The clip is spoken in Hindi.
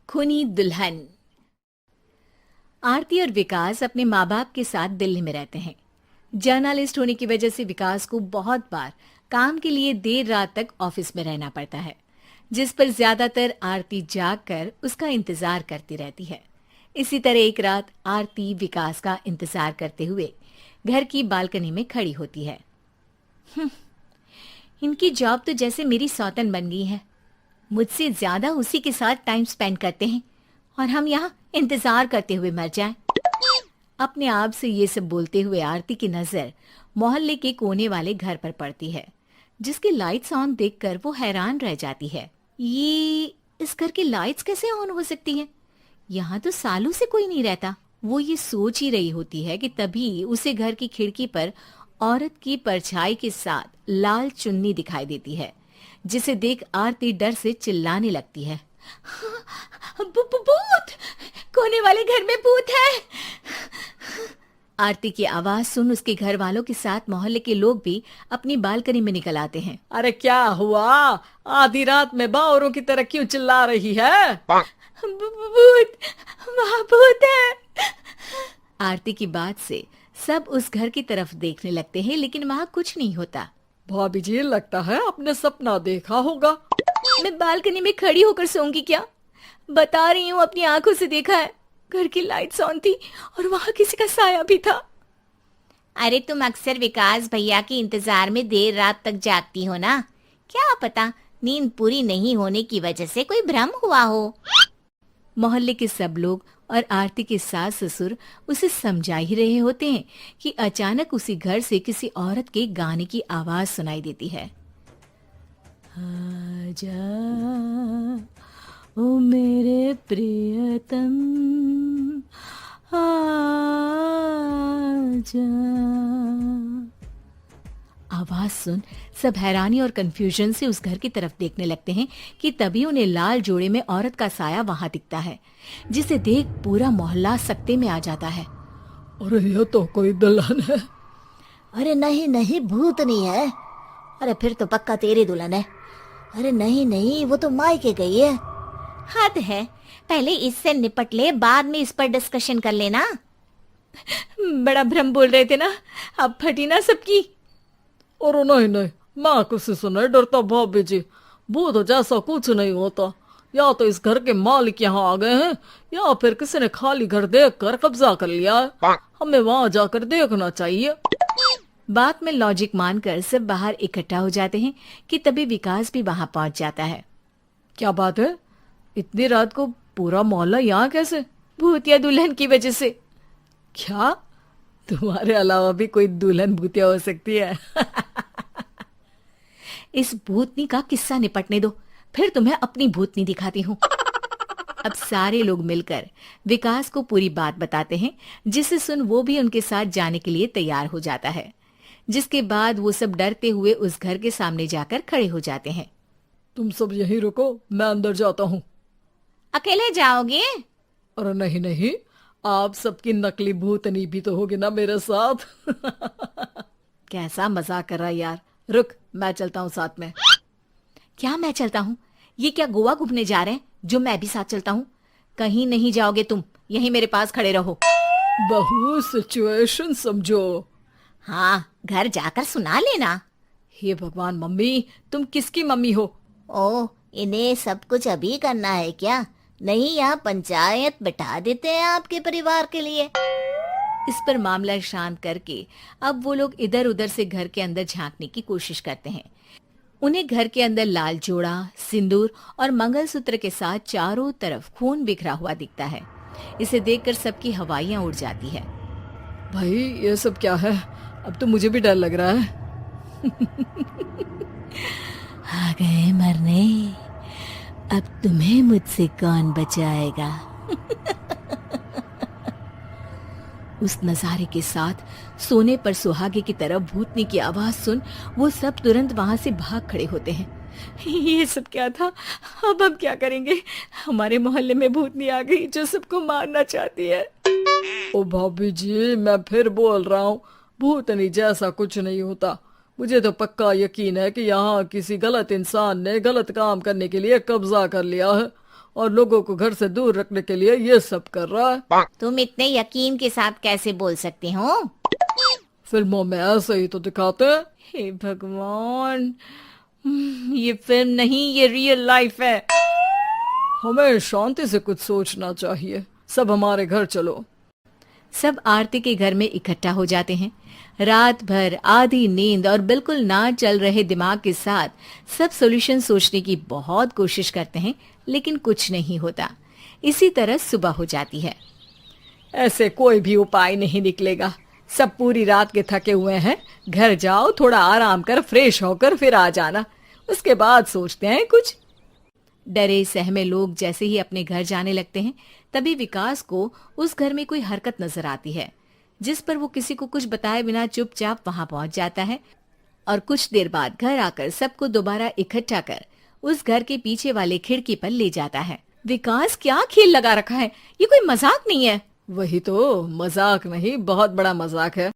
खूनी दुल्हन। आरती और विकास अपने माँ बाप के साथ दिल्ली में रहते हैं। जर्नलिस्ट होने की वजह से विकास को बहुत बार काम के लिए देर रात तक ऑफिस में रहना पड़ता है, जिस पर ज्यादातर आरती जाग कर उसका इंतजार करती रहती है। इसी तरह एक रात आरती विकास का इंतजार करते हुए घर की बालकनी में खड़ी होती है। इनकी जॉब तो जैसे मेरी सौतन बन गई है। मुझसे ज्यादा उसी के साथ टाइम स्पेंड करते हैं और हम यहाँ इंतजार करते हुए मर जाएं। अपने आप से ये सब बोलते हुए आरती की नजर मोहल्ले के कोने वाले घर पर पड़ती है, जिसकी लाइट्स ऑन देखकर वो हैरान रह जाती है। ये इस घर की लाइट्स कैसे ऑन हो सकती हैं? यहाँ तो सालों से कोई नहीं रहता। वो ये सोच ही रही होती है कि तभी उसे घर की खिड़की पर औरत की परछाई के साथ लाल चुन्नी दिखाई देती है, जिसे देख आरती डर से चिल्लाने लगती है। भूत! कोने वाले घर में भूत है! आरती की आवाज सुन उसके घर वालों के साथ मोहल्ले के लोग भी अपनी बालकनी में निकल आते हैं। अरे क्या हुआ? आधी रात में बावरों की तरह क्यों चिल्ला रही है? भूत! वहाँ भूत है! आरती की बात से सब उस घर की तरफ देखने लगते हैं, लेकिन वहाँ कुछ नहीं होता। भाभी जी, लगता है आपने सपना देखा होगा। मैं बालकनी में खड़ी होकर सोऊंगी क्या? बता रही हूँ, अपनी आंखों से देखा है। घर की लाइट्स ऑन थी और वहाँ किसी का साया भी था। अरे तुम अक्सर विकास भैया के इंतजार में देर रात तक जागती हो ना, क्या पता नींद पूरी नहीं होने की वजह से कोई भ्रम हुआ हो। मोहल्ले के सब लोग और आरती के सास ससुर उसे समझा ही रहे होते हैं कि अचानक उसी घर से किसी औरत के गाने की आवाज सुनाई देती है। आजा ओ मेरे प्रियतम आजा। आवाज सुन सब हैरानी और कंफ्यूजन से उस घर की तरफ देखने लगते हैं कि तभी उन्हें लाल जोड़े में औरत का साया वहां दिखता है, जिसे देख पूरा मोहल्ला सकते में आ जाता है। अरे ये तो कोई दुल्हन है। अरे नहीं नहीं, भूत नहीं है। अरे फिर तो पक्का तेरी दुल्हन है। अरे नहीं नहीं, वो तो मायके गई है। हद है, पहले इससे निपट ले, बाद में इस पर डिस्कशन कर लेना। बड़ा भ्रम बोल रहे थे ना, अब फटी ना सबकी। और नहीं नहीं, मैं किसी से नहीं डरता भाभी जी। भूत जैसा कुछ नहीं होता। या तो इस घर के मालिक यहाँ आ गए हैं, या फिर किसी ने खाली घर देख कर कब्जा कर लिया है। हमें वहाँ जाकर देखना चाहिए। बात में लॉजिक मानकर सब बाहर इकट्ठा हो जाते हैं कि तभी विकास भी वहां पहुंच जाता है। क्या बात है? इतनी रात को पूरा मोहल्ला यहाँ कैसे? भूतिया दुल्हन की वजह से। क्या तुम्हारे अलावा भी कोई दुल्हन भूतिया हो सकती है? इस भूतनी का किस्सा निपटने दो, फिर तुम्हें अपनी भूतनी दिखाती हूँ। अब सारे लोग मिलकर विकास को पूरी बात बताते हैं, जिसे सुन वो भी उनके साथ जाने के लिए तैयार हो जाता है। जिसके बाद वो सब डरते हुए उस घर के सामने जाकर खड़े हो जाते हैं। तुम सब यहीं रुको, मैं अंदर जाता हूँ। अकेले जाओगे? अरे नहीं नहीं, आप सबकी नकली भूतनी भी तो होगी ना मेरे साथ। कैसा मजाक कर रहा है यार। रुक, मैं चलता हूँ साथ में। क्या मैं चलता हूँ? ये क्या गोवा घूमने जा रहे हैं जो मैं भी साथ चलता हूँ? कहीं नहीं जाओगे तुम, यहीं मेरे पास खड़े रहो। बहू, सिचुएशन समझो। हाँ, घर जाकर सुना लेना। हे भगवान, मम्मी तुम किसकी मम्मी हो? ओ, इन्हें सब कुछ अभी करना है क्या? नहीं, यहाँ पंचायत बिठा देते हैं आपके परिवार के लिए। इस पर मामला शांत करके अब वो लोग इधर उधर से घर के अंदर झांकने की कोशिश करते हैं। उन्हें घर के अंदर लाल जोड़ा, सिंदूर और मंगलसूत्र के साथ चारों तरफ खून बिखरा हुआ दिखता है। इसे देखकर सबकी हवाइयां उड़ जाती है। भाई ये सब क्या है? अब तो मुझे भी डर लग रहा है। आ गए मरने, अब तुम्हें मुझसे कौन बचाएगा? उस नजारे के साथ सोने पर सुहागे की तरफ भूतनी की आवाज सुन वो सब तुरंत वहां से भाग खड़े होते हैं। ये सब क्या था? अब हम क्या करेंगे? हमारे मोहल्ले में भूतनी आ गई जो सबको मारना चाहती है। ओ भाभी जी, मैं फिर बोल रहा हूँ, भूतनी जैसा कुछ नहीं होता। मुझे तो पक्का यकीन है कि यहाँ किसी गलत इंसान ने गलत काम करने के लिए कब्जा कर लिया है और लोगों को घर से दूर रखने के लिए ये सब कर रहा है। तुम इतने यकीन के साथ कैसे बोल सकते हो? फिल्मों में ऐसे ही तो दिखाते हैं। हे भगवान, ये फिल्म नहीं, ये रियल लाइफ है। हमें शांति से कुछ सोचना चाहिए। सब हमारे घर चलो। सब आरती के घर में इकट्ठा हो जाते हैं। रात भर आधी नींद और बिल्कुल ना चल रहे दिमाग के साथ सब सॉल्यूशन सोचने की बहुत कोशिश करते हैं, लेकिन कुछ नहीं होता। इसी तरह सुबह हो जाती है। ऐसे कोई भी उपाय नहीं निकलेगा। सब पूरी रात के थके हुए हैं। घर जाओ, थोड़ा आराम कर, फ्रेश होकर फिर आ जाना, उसके बाद सोचते हैं कुछ। डरे सहमे लोग जैसे ही अपने घर जाने लगते हैं, तभी विकास को उस घर में कोई हरकत नजर आती है, जिस पर वो किसी को कुछ बताए बिना चुपचाप वहां पहुंच जाता है और कुछ देर बाद घर आकर सबको दोबारा इकट्ठा कर उस घर के पीछे वाले खिड़की पर ले जाता है। विकास, क्या खेल लगा रखा है? ये कोई मजाक नहीं है। वही तो, मजाक नहीं, बहुत बड़ा मजाक है।